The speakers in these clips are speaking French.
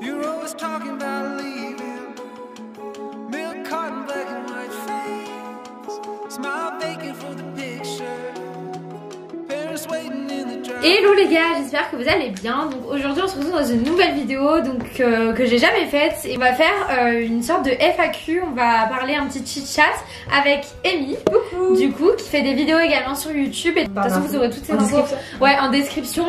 You're always talking about leaving. Milk carton, black and white face. Smile vacant for the picture. Parents waiting in the drive. Hello les gars, j'espère que vous allez bien. Donc aujourd'hui on se retrouve dans une nouvelle vidéo que j'ai jamais faite. Et on va faire une sorte de FAQ. On va parler un petit chit chat avec Amy. Coucou. Du coup qui fait des vidéos également sur YouTube. Et de toute façon vous aurez toutes ces infos en description.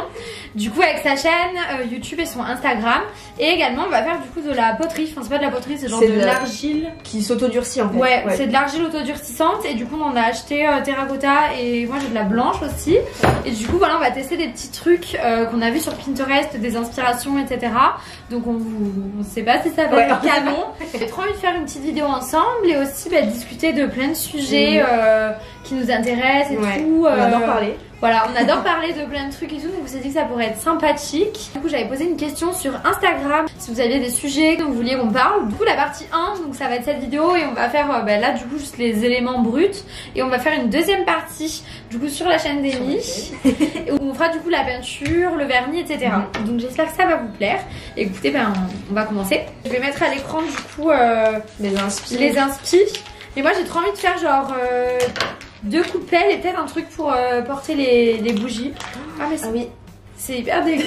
Du coup avec sa chaîne YouTube et son Instagram. Et également on va faire du coup de la poterie. Enfin c'est pas de la poterie, c'est genre de l'argile qui s'autodurcit en fait. Ouais. C'est de l'argile autodurcissante. Et du coup on en a acheté terracotta. Et moi j'ai de la blanche aussi. Et du coup voilà on va tester des petits trucs qu'on a vu sur Pinterest, des inspirations etc. Donc on sait pas si ça va être canon. J'ai trop envie de faire une petite vidéo ensemble. Et aussi discuter de plein de sujets qui nous intéressent et tout. On adore parler. Voilà, on adore parler de plein de trucs et tout, donc on s'est dit que ça pourrait être sympathique. Du coup, j'avais posé une question sur Instagram, si vous aviez des sujets que vous vouliez qu'on parle. Du coup, la partie 1, donc ça va être cette vidéo et on va faire là du coup juste les éléments bruts. Et on va faire une deuxième partie, du coup sur la chaîne d'Amy, où on fera du coup la peinture, le vernis, etc. Donc j'espère que ça va vous plaire. Et écoutez, on va commencer. Je vais mettre à l'écran du coup les inspi. Mais moi j'ai trop envie de faire genre... 2 coups de pelle et peut-être un truc pour porter les bougies. Ah mais oui, c'est hyper dégueu.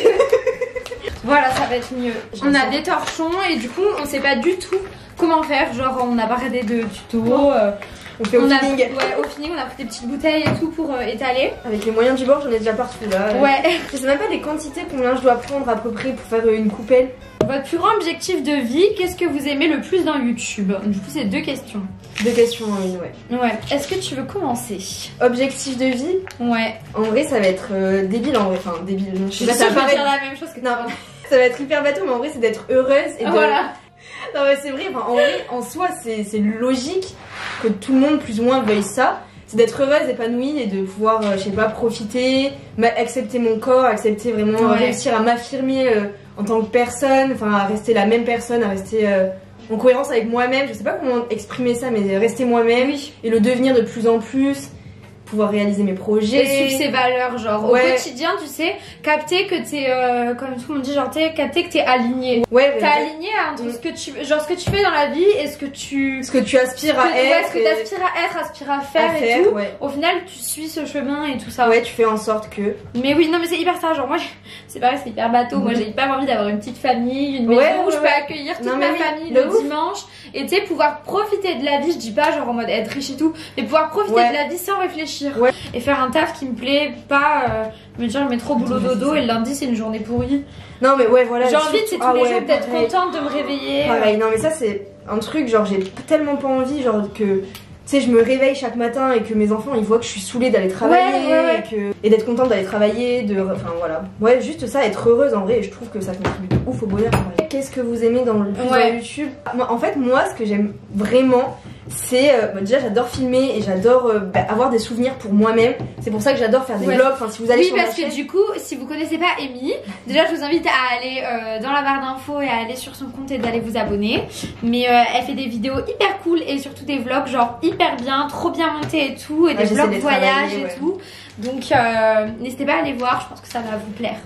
Voilà, ça va être mieux. On a des torchons et du coup on sait pas du tout comment faire. Genre on a pas regardé de tuto. On fait au feeling. Ouais, au feeling on a pris des petites bouteilles et tout pour étaler. Avec les moyens du bord j'en ai déjà partout là. Ouais. Je sais même pas les quantités combien je dois prendre à peu près pour faire une coupelle. Votre plus grand objectif de vie, qu'est-ce que vous aimez le plus dans YouTube? Du coup c'est 2 questions. 2 questions en une, ouais. Ouais. Est-ce que tu veux commencer? Objectif de vie? Ouais. En vrai ça va être débile en vrai. Enfin débile. Je sais pas, ça va dire la même chose que non. Ça va être hyper bateau mais en vrai c'est d'être heureuse et de... Voilà. Non mais c'est vrai, en vrai en soi c'est logique que tout le monde plus ou moins veuille ça. C'est d'être heureuse, épanouie et de pouvoir, je sais pas, profiter, accepter mon corps, accepter vraiment, réussir à m'affirmer en tant que personne, enfin à rester la même personne, à rester en cohérence avec moi-même. Je sais pas comment exprimer ça, mais rester moi-même et le devenir de plus en plus. Pouvoir réaliser mes projets et suivre ses valeurs, genre au quotidien, tu sais, capter que t'es comme tout le monde dit, genre capter que t'es aligné. T'es aligné entre ce que tu, genre ce que tu fais dans la vie et ce que tu aspires à être, ce que t'aspires à être, aspires à faire et tout. Au final, tu suis ce chemin et tout ça. Ouais, tu fais en sorte que. Mais oui, non mais c'est hyper ça, genre moi c'est pareil, c'est hyper bateau. Moi j'ai hyper envie d'avoir une petite famille, une maison où je peux accueillir toute ma famille le dimanche et tu sais pouvoir profiter de la vie. Je dis pas genre en mode être riche et tout, mais pouvoir profiter de la vie sans réfléchir. Et faire un taf qui me plaît, pas me dire mais trop boulot dodo et le lundi c'est une journée pourrie. Non mais voilà. J'ai envie tous les jours d'être contente de me réveiller. Pareil, non mais ça c'est un truc genre j'ai tellement pas envie genre que tu sais je me réveille chaque matin et que mes enfants ils voient que je suis saoulée d'aller travailler et d'être contente d'aller travailler, enfin voilà. Ouais, juste ça, être heureuse en vrai, et je trouve que ça contribue de ouf au bonheur. Qu'est-ce que vous aimez dans YouTube? En fait moi ce que j'aime vraiment c'est déjà j'adore filmer et j'adore avoir des souvenirs pour moi-même. C'est pour ça que j'adore faire des vlogs. Enfin, si vous allez sur parce que du coup si vous connaissez pas Amy, déjà je vous invite à aller dans la barre d'infos et à aller sur son compte et d'aller vous abonner. Mais elle fait des vidéos hyper cool et surtout des vlogs genre hyper bien, trop bien montés et tout, et des vlogs voyage et tout. Donc n'hésitez pas à aller voir, je pense que ça va vous plaire.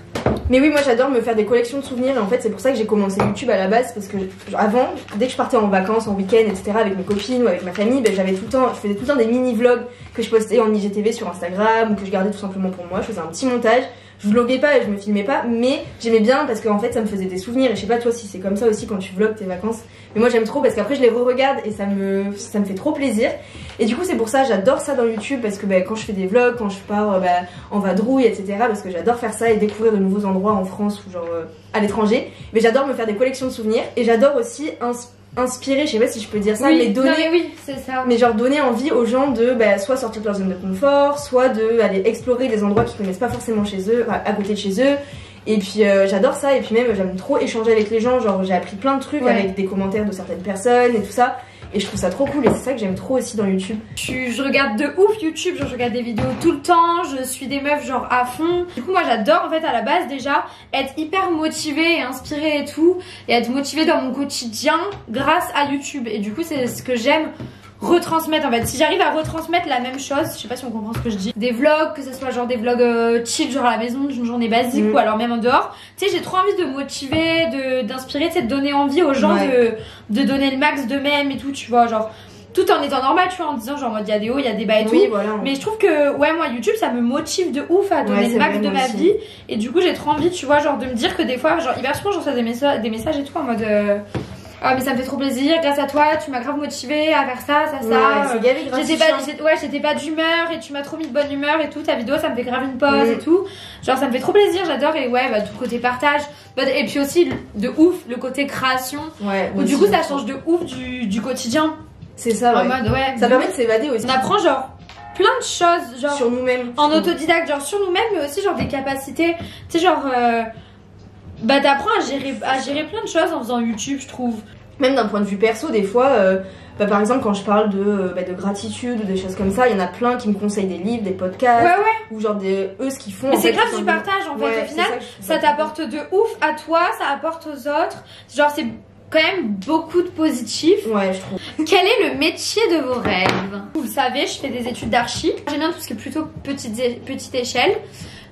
Mais oui, moi j'adore me faire des collections de souvenirs et en fait c'est pour ça que j'ai commencé YouTube à la base, parce que avant, dès que je partais en vacances, en week-end, etc. avec mes copines ou avec ma famille, je faisais tout le temps des mini-vlogs que je postais en IGTV sur Instagram ou que je gardais tout simplement pour moi. Je faisais un petit montage, je vloguais pas et je me filmais pas, mais j'aimais bien parce qu'en fait ça me faisait des souvenirs. Et je sais pas toi si c'est comme ça aussi quand tu vlogs tes vacances, mais moi j'aime trop parce qu'après je les re-regarde et ça me fait trop plaisir. Et du coup c'est pour ça, j'adore ça dans YouTube, parce que quand je fais des vlogs, quand je pars en vadrouille, etc. parce que j'adore faire ça et découvrir de nouveaux endroits en France ou genre à l'étranger. Mais j'adore me faire des collections de souvenirs et j'adore aussi inspirer, je sais pas si je peux dire ça, mais donner, non, mais oui, c'est ça. Mais genre donner envie aux gens de soit sortir de leur zone de confort, soit de aller explorer des endroits qu'ils connaissent pas forcément chez eux, à côté de chez eux. Et puis j'adore ça, et puis même j'aime trop échanger avec les gens, genre j'ai appris plein de trucs avec des commentaires de certaines personnes et tout ça. Et je trouve ça trop cool et c'est ça que j'aime trop aussi dans YouTube. Je regarde de ouf YouTube, genre je regarde des vidéos tout le temps, je suis des meufs genre à fond. Du coup moi j'adore en fait à la base déjà être hyper motivée et inspirée et tout, et être motivée dans mon quotidien grâce à YouTube. Et du coup c'est ce que j'aime retransmettre en fait. Si j'arrive à retransmettre la même chose, je sais pas si on comprend ce que je dis, des vlogs, que ce soit genre des vlogs chill, genre à la maison, d'une journée basique ou alors même en dehors, tu sais, j'ai trop envie de motiver, d'inspirer, tu sais, de donner envie aux gens de donner le max d'eux-mêmes et tout, tu vois, genre tout en étant normal, tu vois, en disant genre en mode il y a des hauts, il y a des bas et tout. Voilà. Mais je trouve que ouais, moi YouTube ça me motive de ouf à donner le max de ma vie, et du coup j'ai trop envie, tu vois, genre de me dire que des fois, genre hyper souvent je reçois des messages et tout en mode ah mais ça me fait trop plaisir, grâce à toi tu m'as grave motivée à faire ça. J'étais pas d'humeur et tu m'as trop mis de bonne humeur et tout, ta vidéo ça me fait grave une pause et tout, genre ça me fait trop plaisir, j'adore. Et ouais, bah tout le côté partage, et puis aussi de ouf le côté création, où du coup ça change de ouf du quotidien. C'est ça, en mode ça permet de s'évader aussi. On apprend genre plein de choses, genre sur nous-mêmes, en autodidacte, genre sur nous-mêmes, mais aussi genre des capacités, tu sais, genre bah t'apprends à gérer plein de choses en faisant YouTube, je trouve. Même d'un point de vue perso, des fois, par exemple quand je parle de gratitude ou des choses comme ça, il y en a plein qui me conseillent des livres, des podcasts, ou genre eux ce qu'ils font. Mais c'est grave du partage en fait, au final ça t'apporte de ouf à toi, ça apporte aux autres, genre c'est quand même beaucoup de positif. Ouais, je trouve. Quel est le métier de vos rêves? Vous le savez, je fais des études d'archi. J'aime bien tout ce qui est plutôt petite échelle.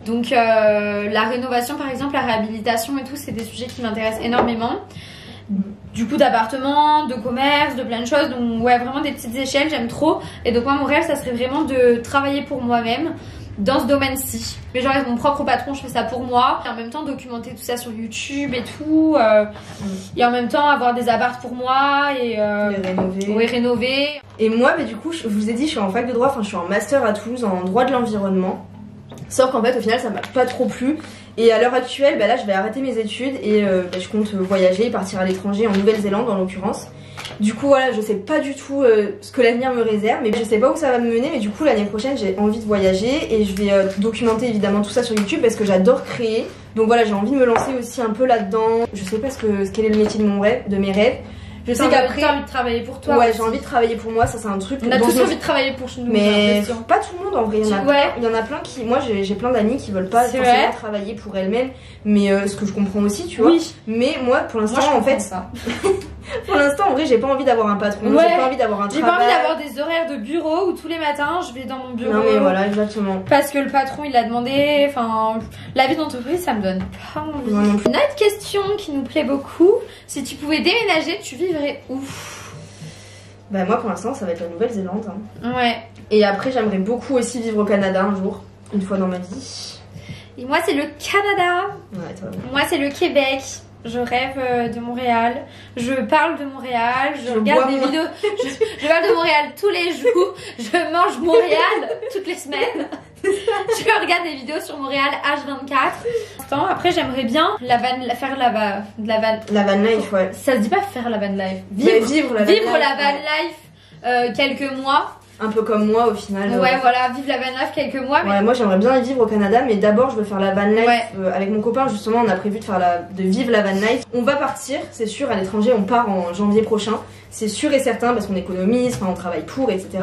Donc la rénovation par exemple, la réhabilitation et tout, c'est des sujets qui m'intéressent énormément. Du coup d'appartements, de commerce, de plein de choses. Donc ouais, vraiment des petites échelles, j'aime trop. Et donc moi mon rêve ça serait vraiment de travailler pour moi-même dans ce domaine-ci. Mais genre être mon propre patron, je fais ça pour moi. Et en même temps documenter tout ça sur YouTube et tout. Et en même temps avoir des apparts pour moi et rénover. Et moi, du coup, je vous ai dit, je suis en fac de droit, enfin je suis en master à Toulouse en droit de l'environnement. Sauf qu'en fait au final ça m'a pas trop plu. Et à l'heure actuelle, là je vais arrêter mes études et je compte voyager, partir à l'étranger, en Nouvelle-Zélande en l'occurrence. Du coup voilà, je sais pas du tout ce que l'avenir me réserve, mais je sais pas où ça va me mener. Mais du coup l'année prochaine j'ai envie de voyager et je vais documenter évidemment tout ça sur YouTube parce que j'adore créer. Donc voilà, j'ai envie de me lancer aussi un peu là-dedans. Je sais pas quel est le métier de mes rêves. Je sais qu'après, t'as envie de travailler pour toi. Ouais, j'ai envie de travailler pour moi, ça c'est un truc. On a tous envie de travailler pour nous. Mais pas tout le monde en vrai. Il y en a plein qui. Moi j'ai plein d'amis qui veulent pas forcément travailler pour elles-mêmes. Mais ce que je comprends aussi, tu vois. Mais moi pour l'instant en fait. Pour l'instant en vrai j'ai pas envie d'avoir un patron, j'ai pas envie d'avoir un travail. J'ai pas envie d'avoir des horaires de bureau où tous les matins je vais dans mon bureau. Non mais voilà, exactement. Parce que le patron il l'a demandé, enfin la vie d'entreprise ça me donne pas envie. Une autre question qui nous plaît beaucoup, si tu pouvais déménager, tu vivrais où? Bah moi pour l'instant ça va être la Nouvelle-Zélande. Ouais. Et après j'aimerais beaucoup aussi vivre au Canada un jour, une fois dans ma vie. Et moi c'est le Canada. Ouais, toi. Moi c'est le Québec. Je rêve de Montréal, je parle de Montréal, je regarde des vidéos, je parle de Montréal tous les jours, je mange Montréal toutes les semaines, je regarde des vidéos sur Montréal H24. Après j'aimerais bien la van life, ouais. Ça se dit pas faire la van life, vivre la van life quelques mois. Un peu comme moi au final. Ouais, voilà, vivre la van life quelques mois. Mais... Ouais, moi j'aimerais bien y vivre au Canada, mais d'abord je veux faire la van life. Avec mon copain justement, on a prévu de vivre la van life. On va partir, c'est sûr, à l'étranger, on part en janvier prochain. C'est sûr et certain parce qu'on économise, on travaille pour, etc.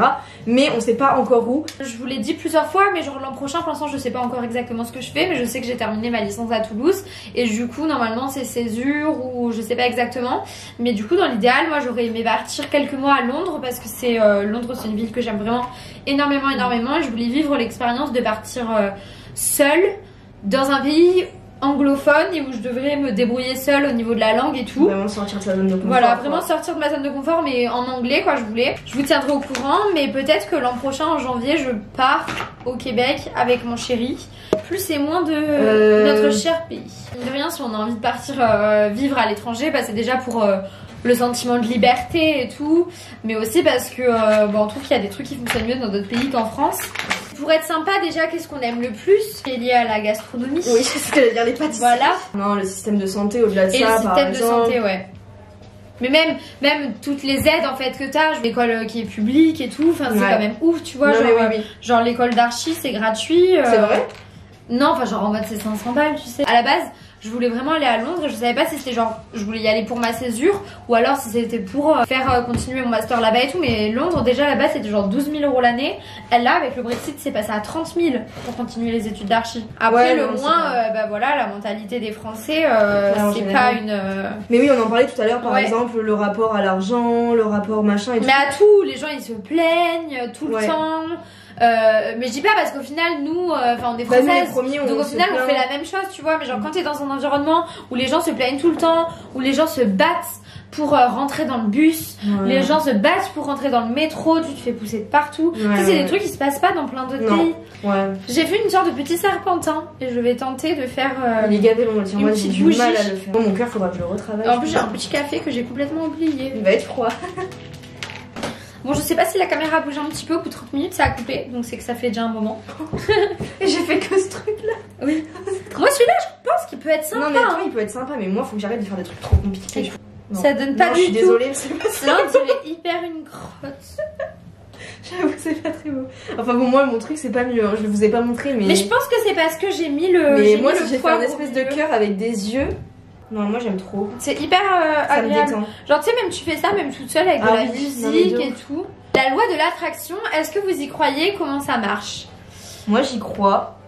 Mais on sait pas encore où. Je vous l'ai dit plusieurs fois, mais genre l'an prochain, pour l'instant, je sais pas encore exactement ce que je fais, mais je sais que j'ai terminé ma licence à Toulouse. Et du coup, normalement, c'est césure ou je sais pas exactement. Mais du coup, dans l'idéal, moi, j'aurais aimé partir quelques mois à Londres parce que c'est Londres, c'est une ville que j'aime vraiment énormément. Et je voulais vivre l'expérience de partir seule dans un pays anglophone et où je devrais me débrouiller seule au niveau de la langue et tout. Vraiment sortir de sa zone de confort. Voilà, vraiment sortir de ma zone de confort, mais en anglais quoi, je voulais. Je vous tiendrai au courant, mais peut-être que l'an prochain en janvier je pars au Québec avec mon chéri. Plus et moins de notre cher pays. De rien, si on a envie de partir vivre à l'étranger, bah, c'est déjà pour le sentiment de liberté et tout, mais aussi parce que on trouve qu'il y a des trucs qui fonctionnent mieux dans d'autres pays qu'en France. Pour être sympa, déjà, qu'est-ce qu'on aime le plus? Qui est lié à la gastronomie. Oui, c'est ce que j'allais dire, les pâtisseries. Voilà. Non, le système de santé au-delà de ça, le système de santé, ouais. Mais même toutes les aides en fait que t'as, l'école qui est publique et tout, enfin c'est quand même ouf, tu vois. Genre l'école d'archi, c'est gratuit. C'est vrai? Non, enfin genre en mode c'est 500 balles, tu sais. À la base, je voulais vraiment aller à Londres et je savais pas si c'était genre je voulais y aller pour ma césure ou alors si c'était pour faire continuer mon master là-bas et tout. Mais Londres déjà là-bas c'était genre 12 000 € l'année. Là avec le Brexit c'est passé à 30 000 pour continuer les études d'archi. Après le moins bah voilà, la mentalité des Français c'est pas une mais oui, on en parlait tout à l'heure par exemple, le rapport à l'argent, le rapport machin et tout. Mais à tout, les gens ils se plaignent tout le temps. Mais je dis pas parce qu'au final nous enfin on est françaises donc au final on fait la même chose tu vois, mais genre quand t'es dans un environnement où les gens se plaignent tout le temps, où les gens se battent pour rentrer dans le bus, les gens se battent pour rentrer dans le métro, tu te fais pousser de partout, ça c'est des trucs qui se passent pas dans plein d'autres pays. J'ai fait une sorte de petit serpentin et je vais tenter de faire les gavés longs, moi j'ai du mal à le faire. Bon, mon cœur faudra que je le retravaille. En plus j'ai un petit café que j'ai complètement oublié, il va être froid. Bon, je sais pas si la caméra bouge un petit peu, au bout de 30 minutes ça a coupé, donc c'est que ça fait déjà un moment. Et j'ai fait que ce truc là. Oui. Moi celui-là je pense qu'il peut être sympa. Non mais toi il peut être sympa, mais moi faut que j'arrête de faire des trucs trop compliqués. Ça donne pas du tout. Je suis désolée, c'est pas ça. Là on dirait hyper une grotte. J'avoue que c'est pas très beau. Enfin bon, moi mon truc c'est pas mieux, hein. Je vous ai pas montré mais... je pense que c'est parce que j'ai mis le... Mais moi j'ai fait un espèce de cœur avec des yeux. Non, moi j'aime trop. C'est hyper agréable. Genre tu sais même tu fais ça même toute seule avec de la musique et tout. La loi de l'attraction, est-ce que vous y croyez? Comment ça marche? Moi j'y crois.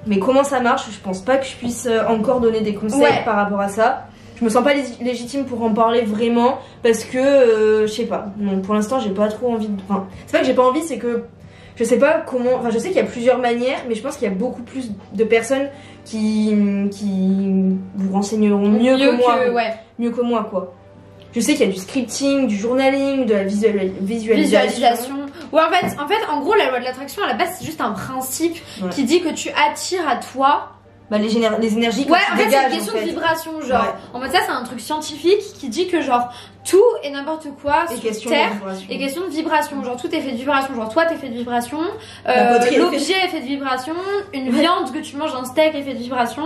Mais comment ça marche, je pense pas que je puisse encore donner des conseils par rapport à ça. Je me sens pas légitime pour en parler vraiment parce que je sais pas. Non, pour l'instant j'ai pas trop envie de... Enfin, c'est pas que j'ai pas envie, c'est que je sais pas comment... Enfin je sais qu'il y a plusieurs manières, mais je pense qu'il y a beaucoup plus de personnes qui vous renseigneront mieux que moi. Mieux que moi quoi. Je sais qu'il y a du scripting, du journalisme, de la visualisation. Ouais, en fait, en gros, la loi de l'attraction, à la base, c'est juste un principe qui dit que tu attires à toi les énergies que tu en fait, dégages, c'est une question de vibration, genre. En mode ça, c'est un truc scientifique qui dit que genre tout et n'importe quoi sur Terre est question de vibration. Genre tout est fait de vibration. Genre toi t'es fait de vibration, l'objet est fait de vibration, une viande que tu manges, un steak est fait de vibration.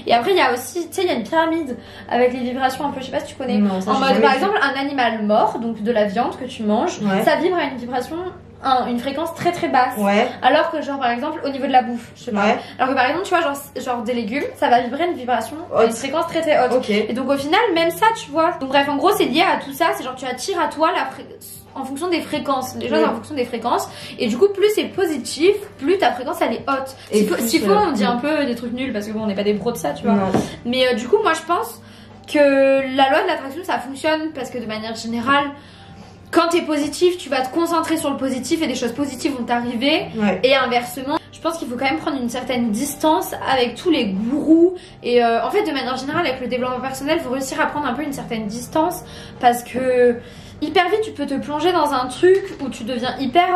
Et après il y a aussi, tu sais, il y a une pyramide avec les vibrations un peu, je sais pas si tu connais. Non, ça, en mode par exemple un animal mort, donc de la viande que tu manges, ça vibre à une vibration, une fréquence très très basse. Alors que genre par exemple au niveau de la bouffe, je sais pas. Alors que par exemple tu vois genre des légumes, ça va vibrer une vibration à une fréquence très très haute. Et donc au final même ça tu vois. Donc bref en gros c'est lié à tout ça, c'est genre tu attires à toi en fonction des fréquences, les choses en fonction des fréquences, et du coup plus c'est positif, plus ta fréquence elle est haute. S'il faut on dit un peu des trucs nuls parce que bon on n'est pas des pros de ça tu vois. Mais du coup moi je pense que la loi de l'attraction ça fonctionne parce que de manière générale quand t'es positif, tu vas te concentrer sur le positif et des choses positives vont t'arriver. Et inversement, je pense qu'il faut quand même prendre une certaine distance avec tous les gourous. Et en fait, de manière générale, avec le développement personnel, il faut réussir à prendre un peu une certaine distance parce que hyper vite, tu peux te plonger dans un truc où tu deviens hyper...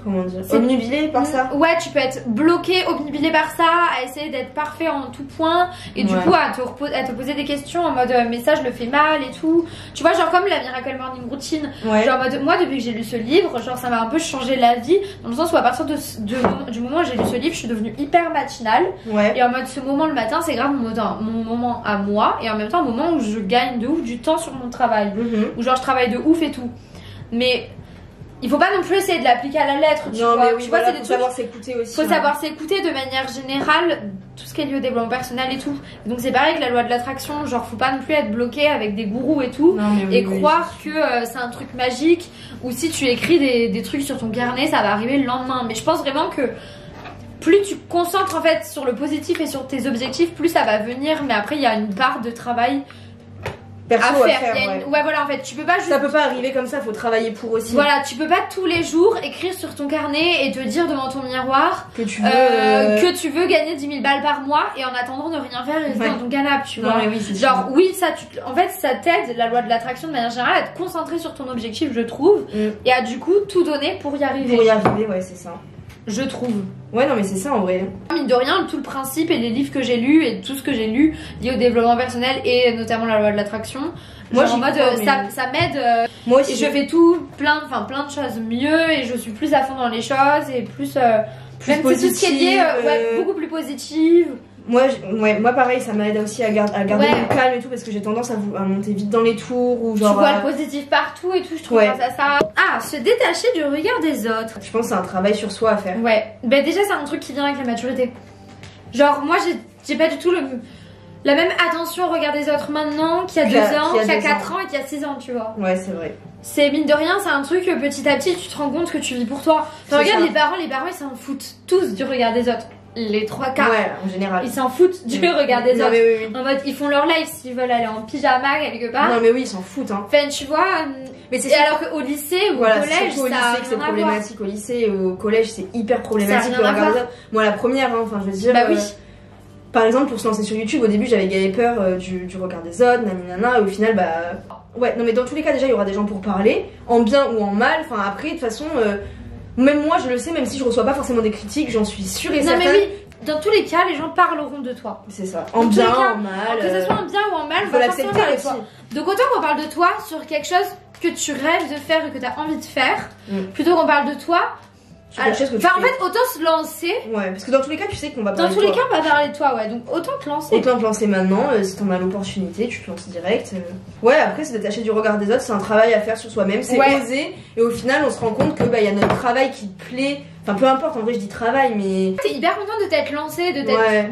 comment dire, obnubilé par ça. Ouais, tu peux être bloqué, obnubilé par ça, à essayer d'être parfait en tout point, et du coup à te poser des questions en mode mais ça je le fais mal et tout. Tu vois, genre comme la Miracle Morning Routine. Genre en mode, moi depuis que j'ai lu ce livre, genre ça m'a un peu changé la vie, dans le sens où à partir du moment où j'ai lu ce livre, je suis devenue hyper matinale. Et en mode ce moment le matin, c'est grave mon moment à moi, et en même temps un moment où je gagne de ouf du temps sur mon travail. Où genre je travaille de ouf et tout. Mais il faut pas non plus essayer de l'appliquer à la lettre, tu vois. Mais oui, tu vois, c'est des trucs. Savoir s'écouter aussi. Faut savoir s'écouter de manière générale, tout ce qui est lié au développement personnel et tout. Donc c'est pareil que la loi de l'attraction, genre faut pas non plus être bloqué avec des gourous et tout, et croire que c'est un truc magique, ou si tu écris des trucs sur ton carnet, ça va arriver le lendemain. Mais je pense vraiment que plus tu concentres en fait sur le positif et sur tes objectifs, plus ça va venir. Mais après il y a une part de travail perso à faire. Ouais, voilà, en fait, tu peux pas juste... Ça peut pas arriver comme ça, faut travailler pour aussi. Voilà, tu peux pas tous les jours écrire sur ton carnet et te dire devant ton miroir que tu veux gagner 10 000 balles par mois et en attendant ne rien faire et rester dans ton canapé, tu vois. Genre, oui, ça, en fait, ça t'aide, la loi de l'attraction de manière générale, à te concentrer sur ton objectif, je trouve, et à du coup tout donner pour y arriver. Pour y arriver, ouais, c'est ça. Je trouve. Ouais, non, mais c'est ça en vrai. Mine de rien, tout le principe et les livres que j'ai lus et tout ce que j'ai lu lié au développement personnel et notamment la loi de l'attraction, moi en mode ça m'aide. Moi aussi. Et je fais plein de choses mieux et je suis plus à fond dans les choses et plus même positive, tout ce qui est lié, beaucoup plus positive. Moi pareil, ça m'aide aussi à garder le calme et tout parce que j'ai tendance à monter vite dans les tours ou genre. Tu vois le positif partout et tout, je trouve ça. Ah, se détacher du regard des autres. Je pense que c'est un travail sur soi à faire. Ouais, bah déjà c'est un truc qui vient avec la maturité. Genre moi j'ai pas du tout la même attention au regard des autres maintenant qu'il y a 2 ans, qu'il y a 4 ans et qu'il y a 6 ans, tu vois. Ouais, c'est vrai. C'est mine de rien, c'est un truc petit à petit, tu te rends compte que tu vis pour toi. Enfin, regarde les parents ils s'en foutent tous du regard des autres. Les 3 quarts, ouais, en général, ils s'en foutent du regard des autres. Mais oui. En mode, ils font leur live s'ils veulent aller en pyjama quelque part. Non, mais oui, ils s'en foutent. Hein. Enfin, tu vois. Mais c'est alors qu'au lycée ou au collège, au lycée que c'est problématique. Au lycée et au collège, c'est hyper problématique de regarder ça. Moi, la première, hein, enfin, je veux dire. Bah oui. Par exemple, pour se lancer sur YouTube, au début, j'avais peur du regard des autres, nanana, et au final, bah. Ouais, non, mais dans tous les cas, déjà, il y aura des gens pour parler, en bien ou en mal. Enfin, après, de toute façon, même moi, je le sais, même si je reçois pas forcément des critiques, j'en suis sûre et certaine. Non, mais oui. Dans tous les cas, les gens parleront de toi. C'est ça. En bien, en mal. Que ce soit en bien ou en mal, faut l'accepter parler de aussi. toi. Donc autant qu'on parle de toi sur quelque chose que tu rêves de faire et que tu as envie de faire, plutôt qu'on parle de toi. Quelque chose que tu fais. En fait, autant se lancer. Ouais, parce que dans tous les cas, tu sais qu'on va parler de toi. Dans tous les cas, on va parler de toi, ouais. Donc autant te lancer. Autant te lancer maintenant, si t'en as l'opportunité, tu te lances direct. Ouais, après, c'est détacher du regard des autres, c'est un travail à faire sur soi-même, c'est oser. Et au final, on se rend compte que bah, y a notre travail qui te plaît. Enfin, peu importe, en vrai, je dis travail, mais. T'es hyper content de t'être lancé,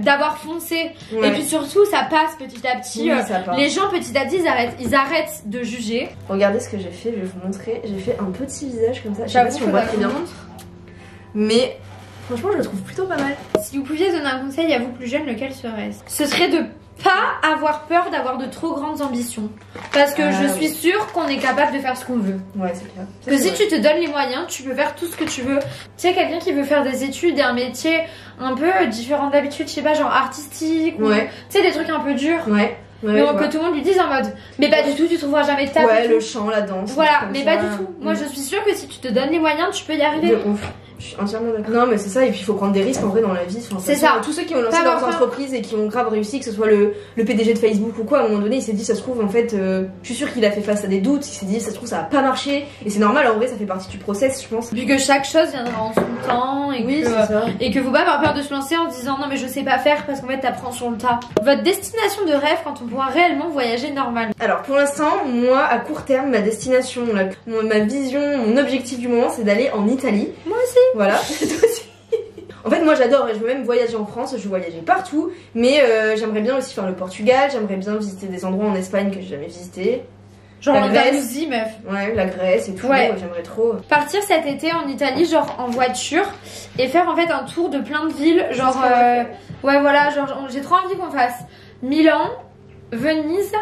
d'avoir foncé. Ouais. Et puis surtout, ça passe petit à petit. Oui, ça passe. Les gens, petit à petit, ils arrêtent de juger. Regardez ce que j'ai fait, je vais vous montrer. J'ai fait un petit visage comme ça. Je sais pas si on voit très bien. Mais franchement, je le trouve plutôt pas mal. Si vous pouviez donner un conseil à vous plus jeunes, lequel serait-ce? Ce serait de pas avoir peur d'avoir de trop grandes ambitions. Parce que je suis sûre qu'on est capable de faire ce qu'on veut. Ouais, c'est clair. Que si tu te donnes les moyens, tu peux faire tout ce que tu veux. Tu sais, quelqu'un qui veut faire des études et un métier un peu différent d'habitude, je sais pas, genre artistique, ou tu sais, des trucs un peu durs. Ouais. Mais que tout le monde lui dise en mode mais pas du tout, tu trouveras jamais de taf. Ouais, le chant, la danse. Voilà, mais pas du tout. Moi je suis sûre que si tu te donnes les moyens, tu peux y arriver. De ouf. Je suis entièrement d'accord. Non, mais c'est ça, et puis il faut prendre des risques en vrai dans la vie. Enfin, c'est ça. Tous ceux qui ont lancé leurs entreprises et qui ont grave réussi, que ce soit le PDG de Facebook ou quoi, à un moment donné, il s'est dit, ça se trouve, en fait, je suis sûre qu'il a fait face à des doutes, il s'est dit, ça se trouve, ça va pas marcher. Et c'est normal, en vrai, ça fait partie du process, je pense. Vu que chaque chose viendra en son temps et que faut pas avoir peur de se lancer en se disant non, mais je sais pas faire parce qu'en fait, t'apprends sur le tas. Votre destination de rêve quand on pourra réellement voyager normalement. Alors, pour l'instant, moi, à court terme, ma destination, ma vision, mon objectif du moment, c'est d'aller en Italie. Moi aussi. Voilà. En fait, moi j'adore, je veux même voyager en France, je veux voyager partout, mais j'aimerais bien aussi faire le Portugal, j'aimerais bien visiter des endroits en Espagne que j'ai jamais visités. Genre l'Andalousie, meuf. Ouais, la Grèce et tout, j'aimerais trop. Partir cet été en Italie, genre en voiture, et faire en fait un tour de plein de villes, genre ouais voilà, genre j'ai trop envie qu'on fasse Milan, Venise,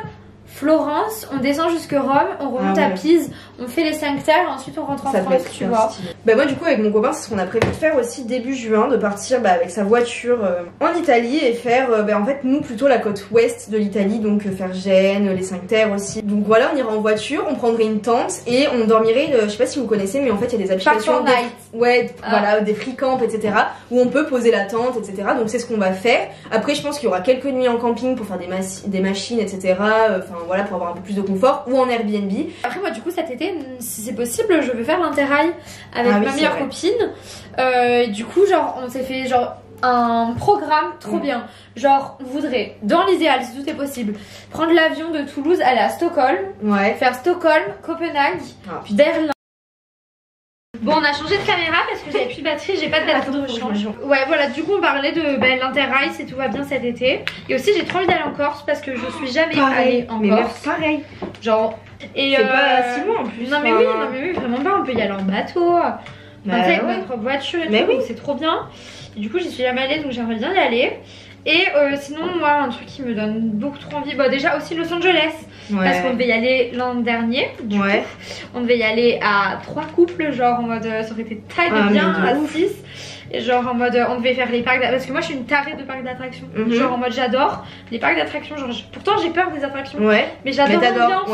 Florence, on descend jusque Rome, on remonte à Pise, on fait les 5 terres, ensuite on rentre en France, tu vois. Bah moi du coup avec mon copain, c'est ce qu'on a prévu de faire aussi début juin, de partir avec sa voiture en Italie et faire en fait nous plutôt la côte ouest de l'Italie, donc faire Gênes, les 5 terres aussi. Donc voilà, on ira en voiture, on prendrait une tente et on dormirait, je sais pas si vous connaissez, mais en fait il y a des applications voilà, des free camp, etc. où on peut poser la tente, etc. Donc c'est ce qu'on va faire. Après je pense qu'il y aura quelques nuits en camping pour faire des machines, etc. Enfin voilà, pour avoir un peu plus de confort, ou en Airbnb. Après moi du coup cet été, si c'est possible, je veux faire l'Interrail avec ma meilleure copine. Du coup genre on s'est fait genre un programme trop bien. Genre on voudrait, dans l'idéal si tout est possible, prendre l'avion de Toulouse, aller à Stockholm, faire Stockholm, Copenhague, puis Berlin. Bon, on a changé de caméra parce que j'avais plus de batterie, j'ai pas de batterie de rechange. Ouais, voilà, du coup on parlait de l'Interrail si tout va bien cet été. Et aussi j'ai trop envie d'aller en Corse parce que je suis jamais allée en Corse. Pareil. Genre, et c'est pas si loin en plus. Non mais oui, vraiment pas, on peut y aller en bateau. Avec notre propre voiture et tout, c'est trop bien. Et du coup j'y suis jamais allée donc j'aimerais bien y aller. Et sinon moi un truc qui me donne beaucoup trop envie, bon déjà aussi Los Angeles, parce qu'on devait y aller l'an dernier, du coup, on devait y aller à 3 couples, genre en mode ça aurait été taille bien à 6, et genre en mode on devait faire les parcs parce que moi je suis une tarée de parcs d'attractions, genre en mode j'adore les parcs d'attractions, genre pourtant j'ai peur des attractions, mais j'adore l'ambiance.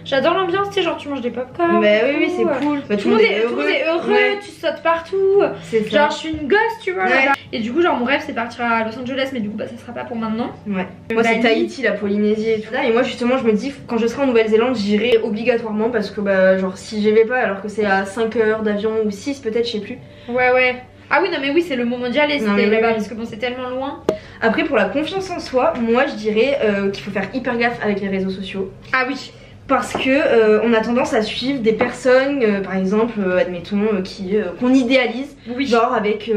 J'adore l'ambiance, tu sais, genre tu manges des popcorn. Bah oui, c'est cool. Bah, tout le monde est heureux, tu sautes partout. Genre je suis une gosse, tu vois. Et du coup, genre mon rêve c'est partir à Los Angeles, mais du coup, bah ça sera pas pour maintenant. Moi c'est Tahiti, la Polynésie et tout ça. Et moi justement, je me dis, quand je serai en Nouvelle-Zélande, j'irai obligatoirement parce que bah, genre si j'y vais pas, alors que c'est à 5 heures d'avion ou 6 peut-être, je sais plus. Ah oui, non mais oui, c'est le mot mondial et c'était là-bas parce que bon, c'est tellement loin. Après, pour la confiance en soi, moi je dirais qu'il faut faire hyper gaffe avec les réseaux sociaux. Ah oui. parce que on a tendance à suivre des personnes, par exemple, admettons, qu'on idéalise, genre avec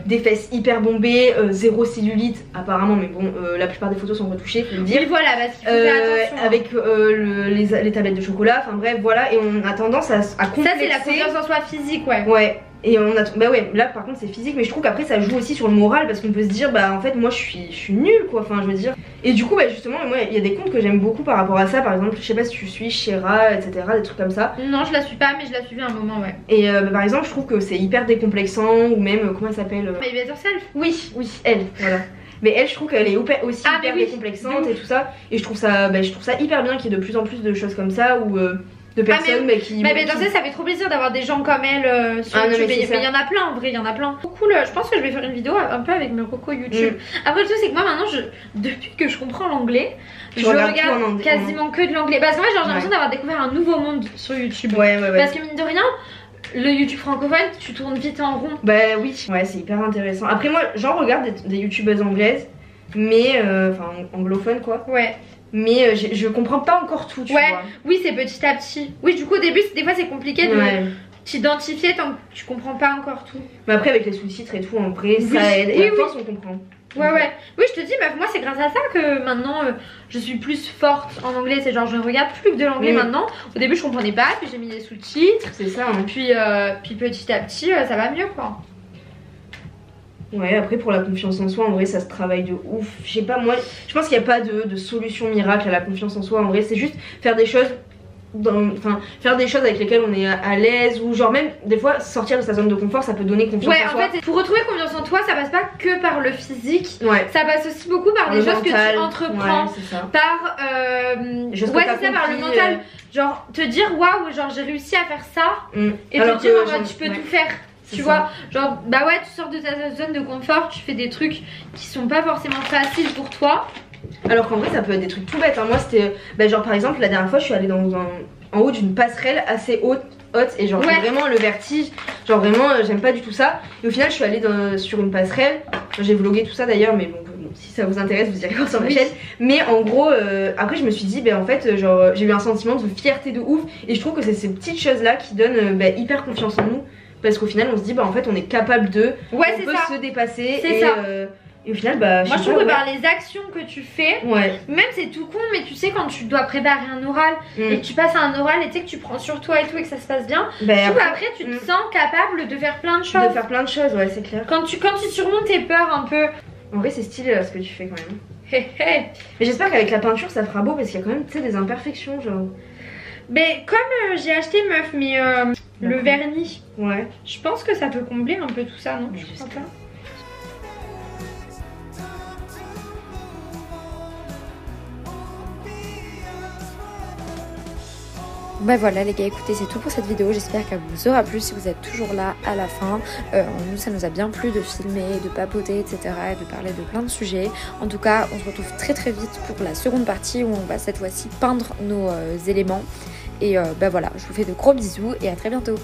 des fesses hyper bombées, zéro cellulite apparemment, mais bon, la plupart des photos sont retouchées, faut le dire. Oui, voilà, parce qu'il faut faire attention. Avec les tablettes de chocolat, enfin bref, voilà, et on a tendance à complexer. Ça, c'est la confiance en soi physique, ouais. Ouais. Et on a bah ouais, là par contre c'est physique, mais je trouve qu'après ça joue aussi sur le moral parce qu'on peut se dire bah en fait moi je suis nulle quoi, enfin je veux dire. Et du coup bah justement moi il y a des comptes que j'aime beaucoup par rapport à ça, par exemple je sais pas si tu suis Shera, etc., des trucs comme ça. Non je la suis pas mais je la suivais un moment, ouais. Et par exemple je trouve que c'est hyper décomplexant, ou même comment elle s'appelle Mais Better Self. Oui elle, voilà. Mais elle je trouve qu'elle est aussi hyper décomplexante et tout ça. Et je trouve ça hyper bien qu'il y ait de plus en plus de choses comme ça où de personnes qui... Mais dans ça fait trop plaisir d'avoir des gens comme elle sur YouTube. Mais il y en a plein en vrai, il y en a plein. Trop cool, je pense que je vais faire une vidéo un peu avec mes recos YouTube. Après le truc c'est que moi maintenant, depuis que je comprends l'anglais, je regarde quasiment que de l'anglais. Parce que moi j'ai l'impression d'avoir découvert un nouveau monde sur YouTube. Parce que mine de rien, le YouTube francophone, tu tournes vite en rond. Bah oui, ouais c'est hyper intéressant. Après moi j'en regarde des youtubeuses anglaises, mais enfin anglophones quoi. Ouais. Mais je comprends pas encore tout, tu vois. Oui, c'est petit à petit. Oui, du coup, au début, des fois, c'est compliqué de t'identifier tant que tu comprends pas encore tout. Mais après, avec les sous-titres et tout, en vrai, ça aide. Et à force, on comprend. Ouais. Oui, je te dis, moi, c'est grâce à ça que maintenant, je suis plus forte en anglais. C'est genre, je ne regarde plus que de l'anglais maintenant. Au début, je comprenais pas, puis j'ai mis les sous-titres. C'est ça. Hein. Puis petit à petit, ça va mieux, quoi. Ouais, après pour la confiance en soi, en vrai ça se travaille de ouf. Je sais pas, moi je pense qu'il n'y a pas de solution miracle à la confiance en soi. En vrai c'est juste faire des choses faire des choses avec lesquelles on est à l'aise, ou genre même des fois sortir de sa zone de confort, ça peut donner confiance en soi. Ouais, en fait pour retrouver confiance en toi, ça passe pas que par le physique, ça passe aussi beaucoup par des choses que tu entreprends, par par le mental, genre te dire waouh, genre j'ai réussi à faire ça, et te dire tu peux tout faire. Tu vois, genre bah ouais, tu sors de ta zone de confort, tu fais des trucs qui sont pas forcément faciles pour toi. Alors qu'en vrai ça peut être des trucs tout bêtes, hein. Moi c'était genre par exemple la dernière fois je suis allée en haut d'une passerelle assez haute et genre j'ai vraiment le vertige, genre vraiment j'aime pas du tout ça. Et au final je suis allée sur une passerelle, j'ai vlogué tout ça d'ailleurs, mais bon si ça vous intéresse vous irez voir sur ma chaîne. Mais en gros après je me suis dit en fait genre j'ai eu un sentiment de fierté de ouf, et je trouve que c'est ces petites choses là qui donnent hyper confiance en nous. Parce qu'au final on se dit en fait on est capable de, on peut se dépasser, et au final moi je trouve que par les actions que tu fais, même c'est tout con, mais tu sais quand tu dois préparer un oral et que tu passes à un oral et tu sais que tu prends sur toi et tout et que ça se passe bien, après tu te sens capable de faire plein de choses. Ouais c'est clair. Quand tu surmontes tes peurs un peu. En vrai c'est stylé là ce que tu fais quand même. Mais j'espère qu'avec la peinture ça fera beau, parce qu'il y a quand même des imperfections genre. Mais comme j'ai acheté meuf, mais le vernis, je pense que ça peut combler un peu tout ça, non? Je crois pas. Bah voilà les gars, écoutez, c'est tout pour cette vidéo, j'espère qu'elle vous aura plu si vous êtes toujours là à la fin. Nous ça nous a bien plu de filmer, de papoter, etc. et de parler de plein de sujets. En tout cas on se retrouve très vite pour la seconde partie où on va cette fois-ci peindre nos éléments. Et voilà, je vous fais de gros bisous et à très bientôt.